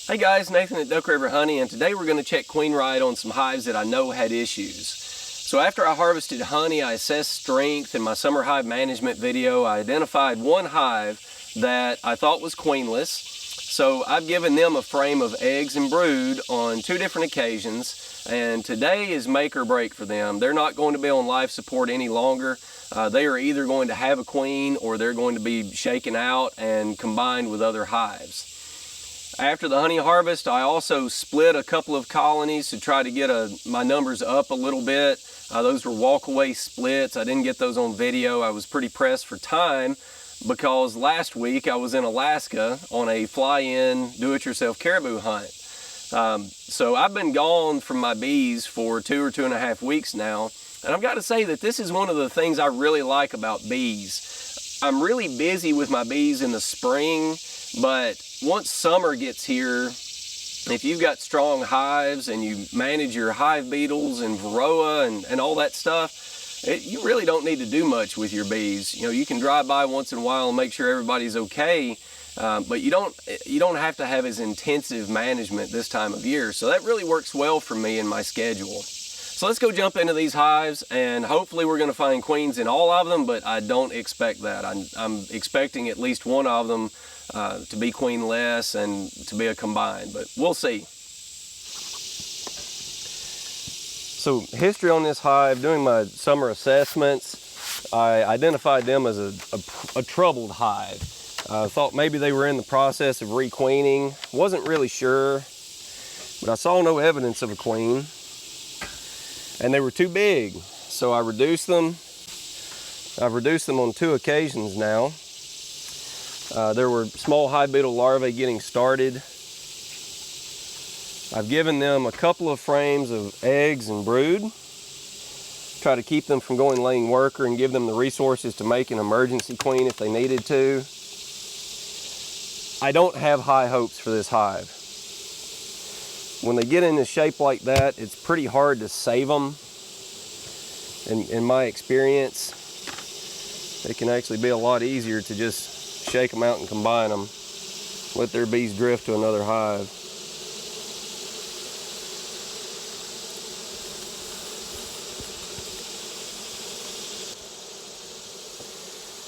Hey guys, Nathan at Duck River Honey, and today we're going to check Queen Ride on some hives that I know had issues. So after I harvested honey, I assessed strength. In my summer hive management video, I identified one hive that I thought was queenless. So I've given them a frame of eggs and brood on 2 different occasions, and today is make or break for them. They're not going to be on life support any longer. They are either going to have a queen or they're going to be shaken out and combined with other hives. After the honey harvest, I also split a couple of colonies to try to get my numbers up a little bit. Those were walkaway splits. I didn't get those on video. I was pretty pressed for time because last week I was in Alaska on a fly-in do-it-yourself caribou hunt. So I've been gone from my bees for 2 or 2.5 weeks now, and I've got to say that this is one of the things I really like about bees. I'm really busy with my bees in the spring, but once summer gets here, if you've got strong hives and you manage your hive beetles and varroa and all that stuff, you really don't need to do much with your bees. You know, you can drive by once in a while and make sure everybody's okay, but you don't have to have as intensive management this time of year. So that really works well for me in my schedule. So let's go jump into these hives, and hopefully we're going to find queens in all of them, but I don't expect that. I'm expecting at least one of them to be queenless and to be a combined, but we'll see. So history on this hive, doing my summer assessments, I identified them as a troubled hive. I thought maybe they were in the process of requeening. Wasn't really sure, but I saw no evidence of a queen. And they were too big, so I reduced them. I've reduced them on 2 occasions now. There were small hive beetle larvae getting started. I've given them a couple of frames of eggs and brood. Try to keep them from going laying worker and give them the resources to make an emergency queen if they needed to. I don't have high hopes for this hive. When they get into shape like that, it's pretty hard to save them. In my experience, it can actually be a lot easier to just shake them out and combine them. Let their bees drift to another hive.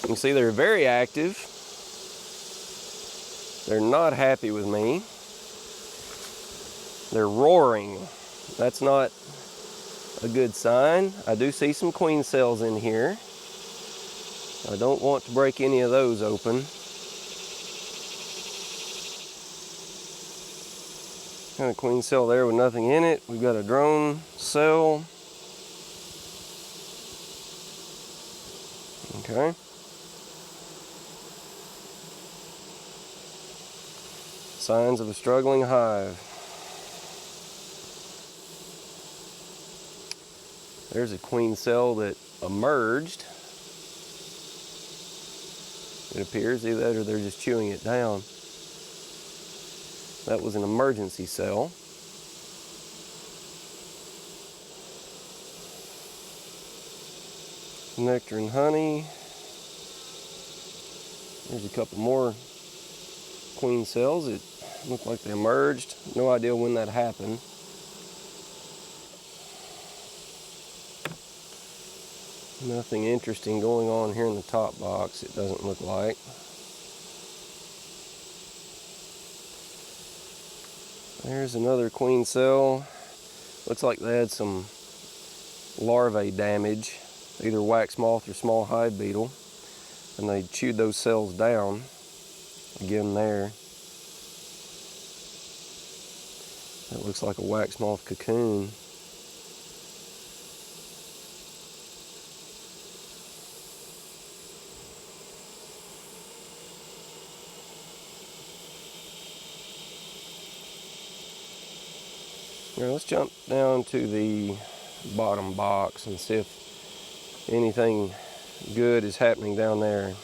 You can see they're very active. They're not happy with me. They're roaring. That's not a good sign. I do see some queen cells in here. I don't want to break any of those open. Got a queen cell there with nothing in it. We've got a drone cell. Okay. Signs of a struggling hive. There's a queen cell that emerged. It appears either that or they're just chewing it down. That was an emergency cell. Nectar and honey. There's a couple more queen cells. It looked like they emerged. No idea when that happened. Nothing interesting going on here in the top box, it doesn't look like. There's another queen cell. Looks like they had some larvae damage, either wax moth or small hive beetle, and they chewed those cells down. Again there. That looks like a wax moth cocoon. Now let's jump down to the bottom box and see if anything good is happening down there.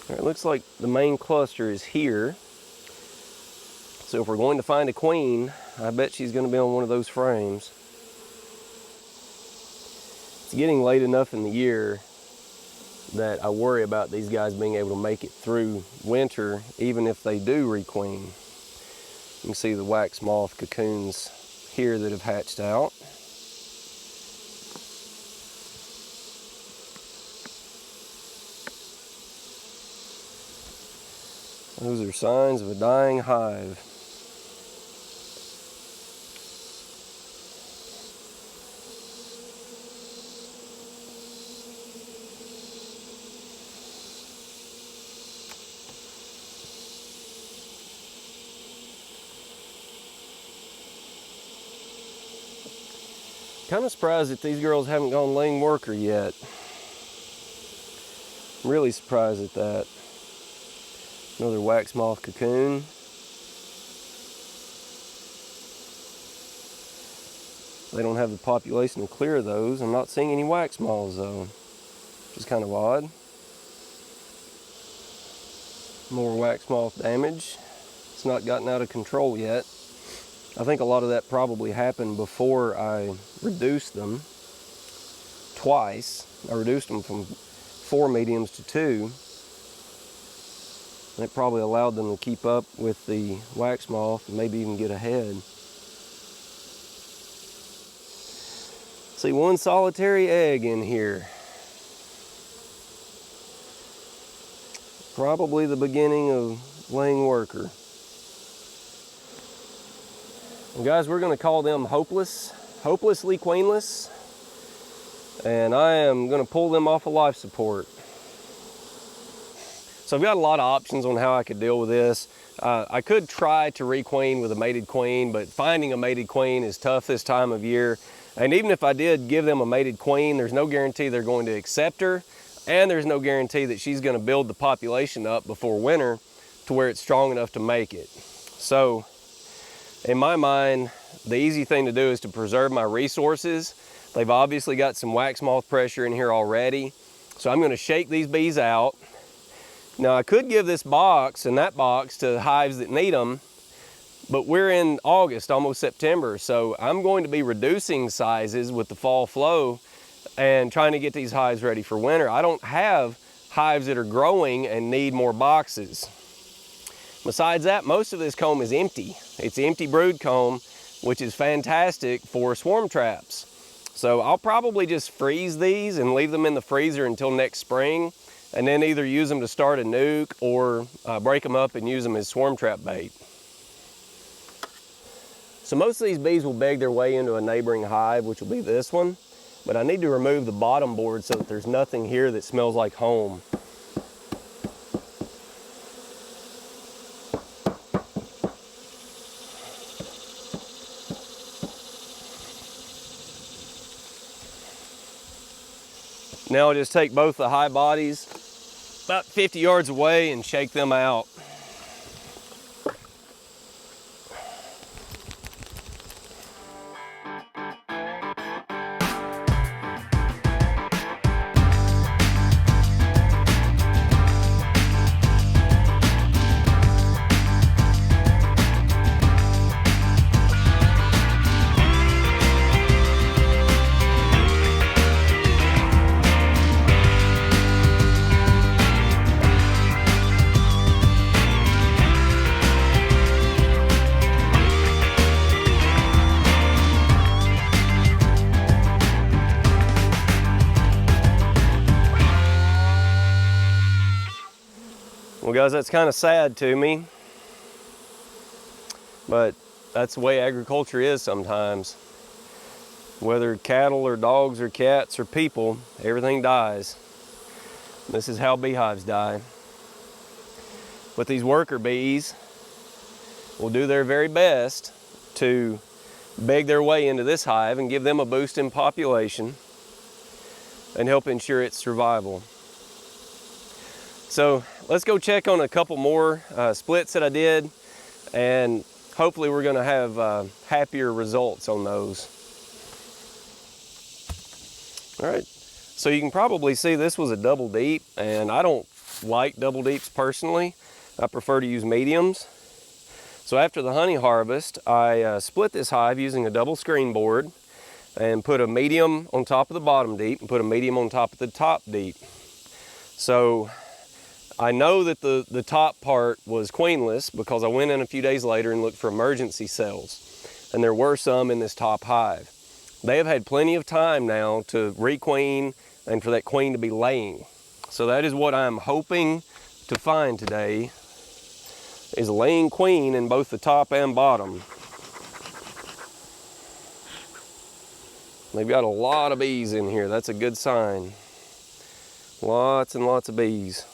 It looks like the main cluster is here. So if we're going to find a queen, I bet she's going to be on one of those frames. It's getting late enough in the year that I worry about these guys being able to make it through winter, even if they do requeen. You can see the wax moth cocoons here that have hatched out. Those are signs of a dying hive. Kind of surprised that these girls haven't gone laying worker yet. I'm really surprised at that. Another wax moth cocoon. They don't have the population to clear those. I'm not seeing any wax moths though, which is kind of odd. More wax moth damage. It's not gotten out of control yet. I think a lot of that probably happened before I reduced them twice. I reduced them from 4 mediums to 2. And it probably allowed them to keep up with the wax moth and maybe even get ahead. See, one solitary egg in here. Probably the beginning of laying worker. And guys, we're gonna call them hopelessly queenless. And I am gonna pull them off of life support. So I've got a lot of options on how I could deal with this. I could try to requeen with a mated queen, but finding a mated queen is tough this time of year. And even if I did give them a mated queen, there's no guarantee they're going to accept her, and there's no guarantee that she's gonna build the population up before winter to where it's strong enough to make it. So, in my mind, the easy thing to do is to preserve my resources. They've obviously got some wax moth pressure in here already. So I'm gonna shake these bees out. Now I could give this box and that box to hives that need them, but we're in August, almost September, so I'm going to be reducing sizes with the fall flow and trying to get these hives ready for winter. I don't have hives that are growing and need more boxes. Besides that, most of this comb is empty. It's empty brood comb, which is fantastic for swarm traps. So I'll probably just freeze these and leave them in the freezer until next spring, and then either use them to start a nuke or break them up and use them as swarm trap bait. So most of these bees will beg their way into a neighboring hive, which will be this one, but I need to remove the bottom board so that there's nothing here that smells like home. Now I'll just take both the high bodies about 50 yards away and shake them out. Well guys, that's kind of sad to me, but that's the way agriculture is sometimes. Whether cattle or dogs or cats or people, everything dies. This is how beehives die. But these worker bees will do their very best to beg their way into this hive and give them a boost in population and help ensure its survival. So let's go check on a couple more splits that I did, and hopefully we're going to have happier results on those. All right, so you can probably see this was a double deep, and I don't like double deeps personally. I prefer to use mediums. So after the honey harvest, I split this hive using a double screen board and put a medium on top of the bottom deep and put a medium on top of the top deep. So I know that the top part was queenless because I went in a few days later and looked for emergency cells, and there were some in this top hive. They have had plenty of time now to requeen and for that queen to be laying. So that is what I'm hoping to find today, is a laying queen in both the top and bottom. They've got a lot of bees in here. That's a good sign. Lots and lots of bees.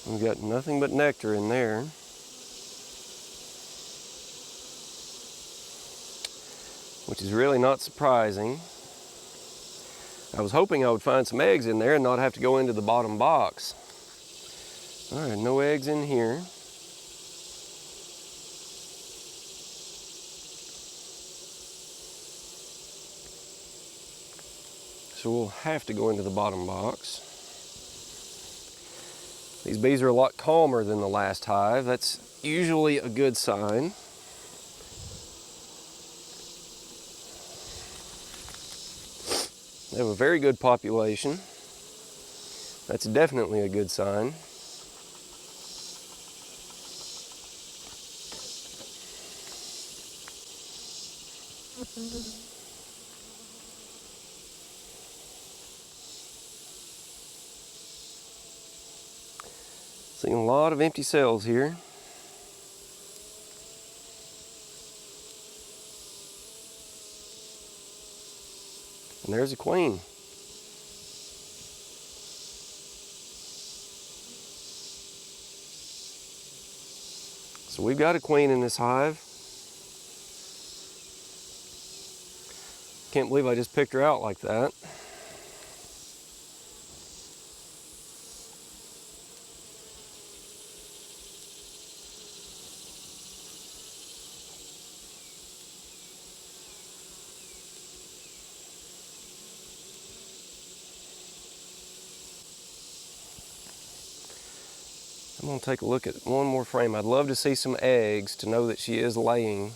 We've got nothing but nectar in there. Which is really not surprising. I was hoping I would find some eggs in there and not have to go into the bottom box. All right, no eggs in here. So we'll have to go into the bottom box. These bees are a lot calmer than the last hive. That's usually a good sign. They have a very good population. That's definitely a good sign. Seeing a lot of empty cells here. And there's a queen. So we've got a queen in this hive. Can't believe I just picked her out like that. I'm going to take a look at one more frame. I'd love to see some eggs to know that she is laying.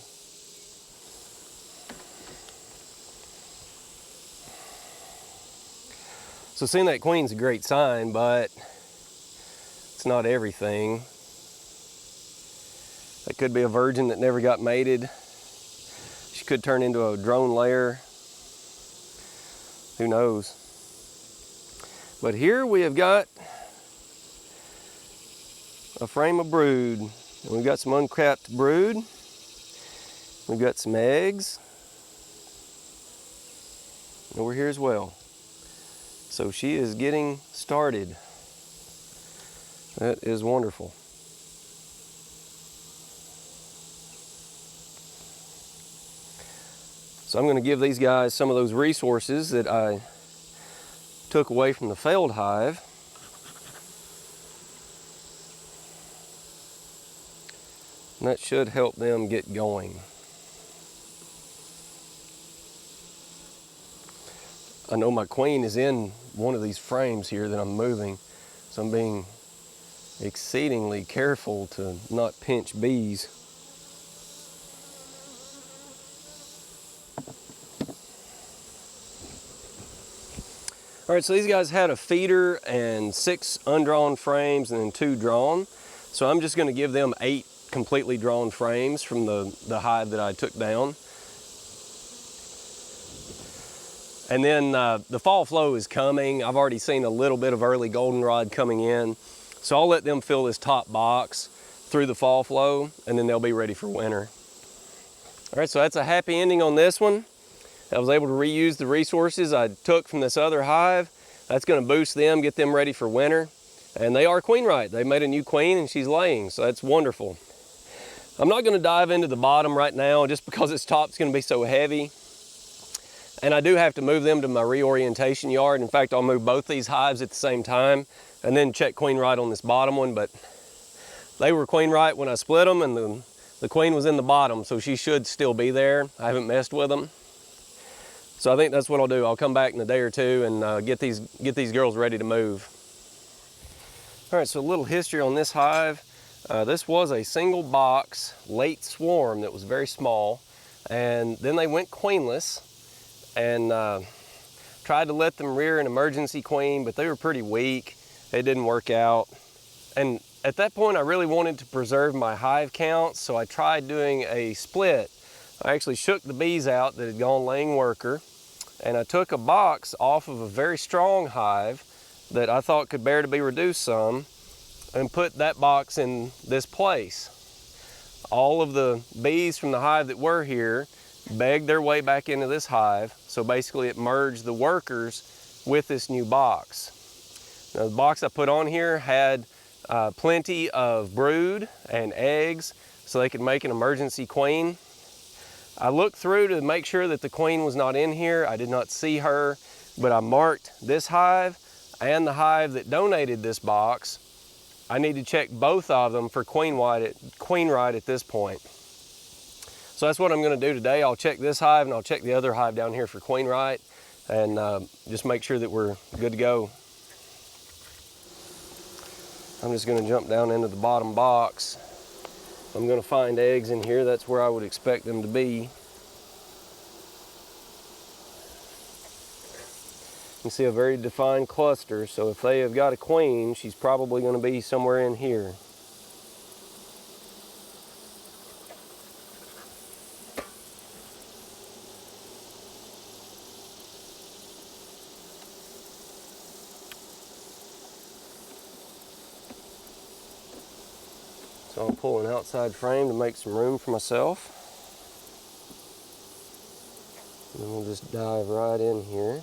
So seeing that queen's a great sign, but it's not everything. That could be a virgin that never got mated. She could turn into a drone layer. Who knows? But here we have got a frame of brood. And we've got some uncapped brood. We've got some eggs. Over here as well. So she is getting started. That is wonderful. So I'm going to give these guys some of those resources that I took away from the failed hive. And that should help them get going. I know my queen is in one of these frames here that I'm moving, so I'm being exceedingly careful to not pinch bees. All right, so these guys had a feeder and 6 undrawn frames and then 2 drawn. So I'm just going to give them 8 completely drawn frames from the hive that I took down. And then the fall flow is coming. I've already seen a little bit of early goldenrod coming in. So I'll let them fill this top box through the fall flow, and then they'll be ready for winter. All right, so that's a happy ending on this one. I was able to reuse the resources I took from this other hive. That's gonna boost them, get them ready for winter. And they are queen right. They made a new queen and she's laying, so that's wonderful. I'm not gonna dive into the bottom right now just because this top's gonna be so heavy. And I do have to move them to my reorientation yard. In fact, I'll move both these hives at the same time and then check queen right on this bottom one. But they were queen right when I split them, and the queen was in the bottom, so she should still be there. I haven't messed with them. So I think that's what I'll do. I'll come back in a day or two and get these girls ready to move. All right, so a little history on this hive. This was a single box late swarm that was very small, and then they went queenless and tried to let them rear an emergency queen, but they were pretty weak. it didn't work out. And at that point, I really wanted to preserve my hive count, so I tried doing a split. I actually shook the bees out that had gone laying worker, and I took a box off of a very strong hive that I thought could bear to be reduced some, and put that box in this place. All of the bees from the hive that were here begged their way back into this hive, so basically it merged the workers with this new box. Now, the box I put on here had plenty of brood and eggs, so they could make an emergency queen. I looked through to make sure that the queen was not in here. I did not see her, but I marked this hive and the hive that donated this box. I need to check both of them for queen ride at this point. So that's what I'm going to do today. I'll check this hive and I'll check the other hive down here for queen ride, and just make sure that we're good to go. I'm just going to jump down into the bottom box. I'm going to find eggs in here. That's where I would expect them to be. You can see a very defined cluster, so if they have got a queen, she's probably going to be somewhere in here. So I'll pull an outside frame to make some room for myself. And then we'll just dive right in here.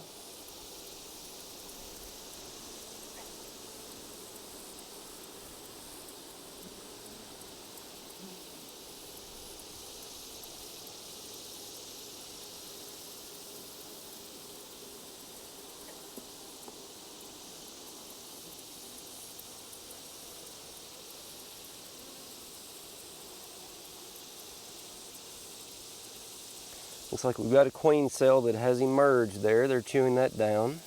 Looks like we've got a queen cell that has emerged there. They're chewing that down.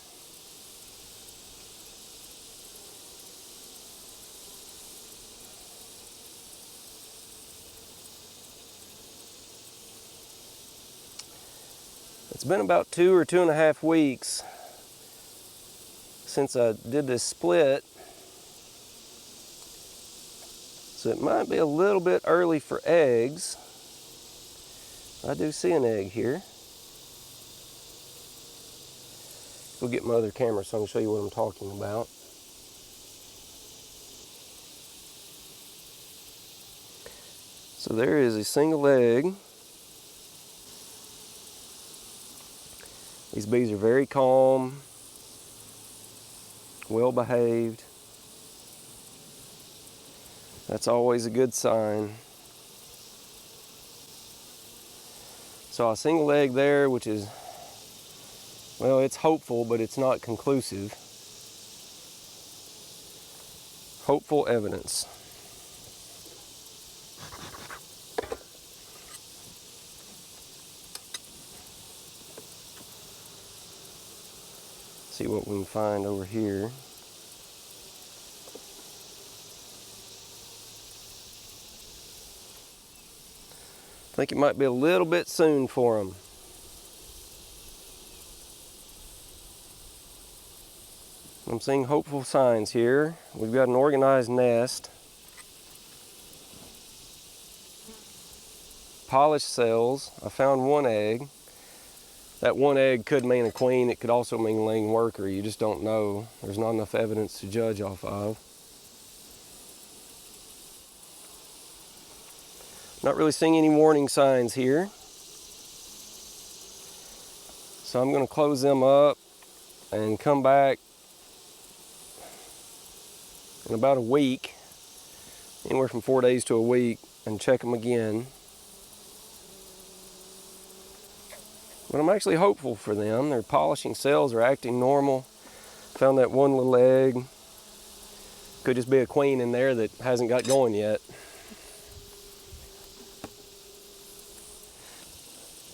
It's been about 2 or 2.5 weeks since I did this split, so it might be a little bit early for eggs. I do see an egg here. Go get my other camera so I can show you what I'm talking about. So there is a single egg. These bees are very calm, well behaved. That's always a good sign. So a single egg there, which is, well, it's hopeful, but it's not conclusive. Hopeful evidence. See what we can find over here. I think it might be a little bit soon for them. I'm seeing hopeful signs here. We've got an organized nest. Polished cells. I found one egg. That one egg could mean a queen. It could also mean laying worker. You just don't know. There's not enough evidence to judge off of. Not really seeing any warning signs here. So I'm going to close them up and come back in about a week, anywhere from 4 days to a week, and check them again. But I'm actually hopeful for them. Their polishing cells are acting normal. Found that one little egg. Could just be a queen in there that hasn't got going yet.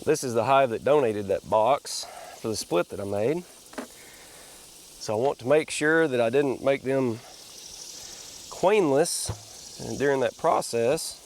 This is the hive that donated that box for the split that I made. So I want to make sure that I didn't make them queenless during that process.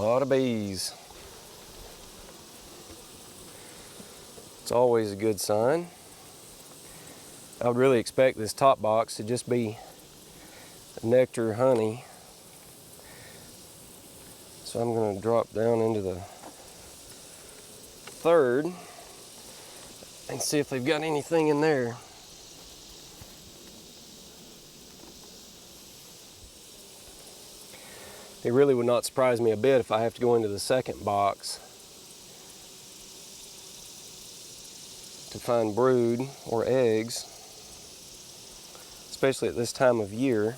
lot of bees. It's always a good sign. I would really expect this top box to just be nectar honey. So I'm going to drop down into the third and see if they've got anything in there. It really would not surprise me a bit if I have to go into the second box to find brood or eggs, especially at this time of year.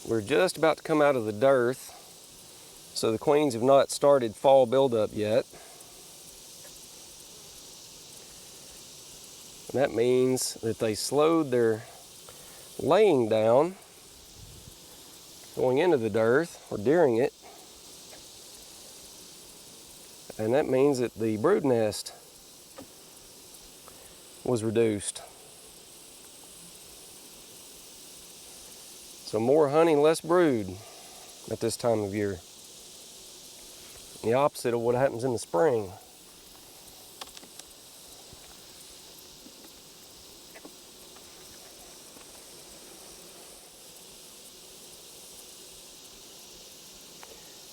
We're just about to come out of the dearth, so the queens have not started fall buildup yet. And that means that they slowed their laying down going into the dearth or during it. And that means that the brood nest was reduced. So more honey, less brood at this time of year. The opposite of what happens in the spring.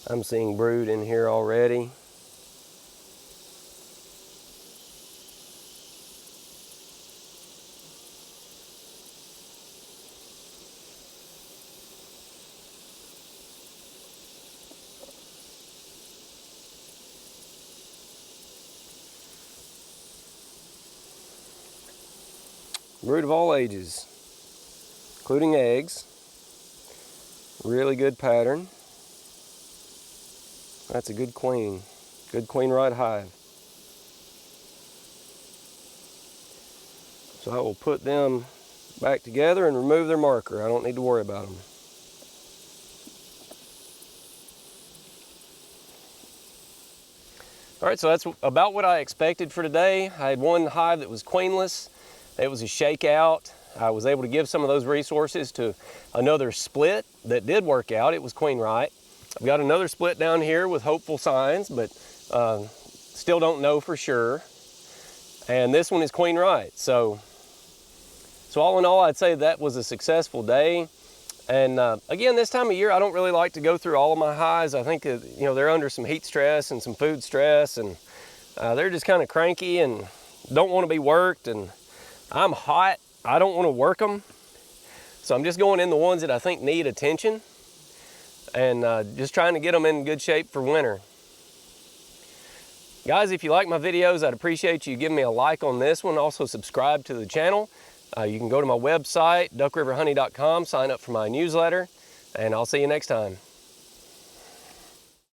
I'm seeing brood in here already. Brood of all ages, including eggs. Really good pattern. That's a good queen. Good queen right hive. So I will put them back together and remove their marker. I don't need to worry about them. All right, so that's about what I expected for today. I had one hive that was queenless. It was a shakeout. I was able to give some of those resources to another split that did work out. It was queen right. I've got another split down here with hopeful signs, but still don't know for sure. And this one is queen right. So all in all, I'd say that was a successful day. And again, this time of year, I don't really like to go through all of my hives. I think that, you know, they're under some heat stress and some food stress, and they're just kind of cranky and don't want to be worked. And I'm hot. I don't want to work them. So I'm just going in the ones that I think need attention and just trying to get them in good shape for winter. Guys, if you like my videos, I'd appreciate you giving me a like on this one. Also subscribe to the channel. You can go to my website, duckriverhoney.com, sign up for my newsletter, and I'll see you next time.